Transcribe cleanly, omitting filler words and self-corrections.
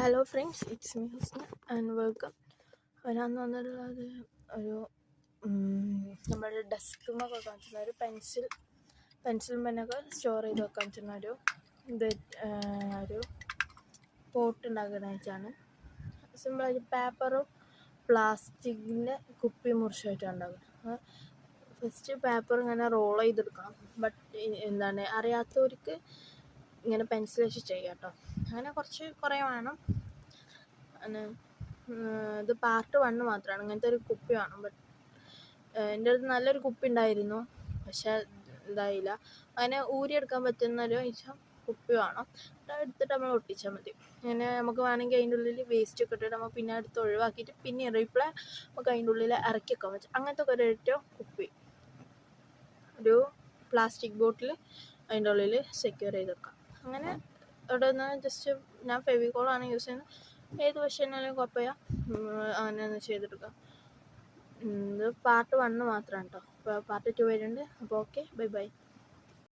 Hello friends, it's me Husna and welcome. വരാൻ തന്നിട്ടുള്ളത് ഒരു നമ്മുടെ ഡെസ്കുമൊക്കെ കാണിച്ചിരുന്ന ഒരു പെൻസിൽ പെന്നൊക്കെ സ്റ്റോർ ചെയ്ത് വെക്കാൻ പറ്റുന്ന ഒരു പോട്ട് ഉണ്ടാക്കുന്ന വെച്ചാണ്. സിമ്പിളായിട്ട് പേപ്പറും പ്ലാസ്റ്റിക്കിൻ്റെ കുപ്പി മുറിച്ചായിട്ടാണ് ഉണ്ടാക്കുന്നത്. ഫസ്റ്റ് പേപ്പർ ഇങ്ങനെ റോൾ ചെയ്തെടുക്കണം. ബട്ട് അറിയാത്തവർക്ക് ഇങ്ങനെ പെൻസിൽ വെച്ച് ചെയ്യാം കേട്ടോ. അങ്ങനെ കുറേ വേണം. ഇത് പാർട്ട് 1 മാത്രമാണ്. ഇങ്ങനത്തെ ഒരു കുപ്പി വേണം. ബട്ട് എൻ്റെ അടുത്ത് നല്ലൊരു കുപ്പി ഉണ്ടായിരുന്നു, പക്ഷെ ഇതായില്ല. അങ്ങനെ ഊരിയെടുക്കാൻ പറ്റുന്നൊരു കുപ്പി വേണം. എടുത്തിട്ട് നമ്മൾ ഒട്ടിച്ചാൽ മതി. അങ്ങനെ നമുക്ക് വേണമെങ്കിൽ അതിൻ്റെ ഉള്ളിൽ വേസ്റ്റ് ഒക്കെ ഇട്ടിട്ട് നമ്മൾ പിന്നെ എടുത്ത് ഒഴിവാക്കിയിട്ട് പിന്നെ റീപ്ലേ നമുക്ക് അതിൻ്റെ ഉള്ളിൽ ഇറക്കി വെക്കാൻ പറ്റും. അങ്ങനത്തെ ഒരു കുപ്പി, ഒരു പ്ലാസ്റ്റിക് ബോട്ടിൽ അതിൻ്റെ ഉള്ളിൽ സെക്യൂർ ചെയ്ത് വെക്കാം. അങ്ങനെ ഇവിടെ നിന്ന് ജസ്റ്റ് ഞാൻ ഫെവിക്കോളാണ് യൂസ് ചെയ്യുന്നത്. ഏത് വശമായാലും കുഴപ്പമില്ല, അങ്ങനെ ഒന്ന് ചെയ്തെടുക്കാം. ഇത് പാർട്ട് 1 മാത്രമാണ് കേട്ടോ. പാർട്ട് 2 വരുന്നുണ്ട്. അപ്പോൾ ഓക്കെ, ബൈ.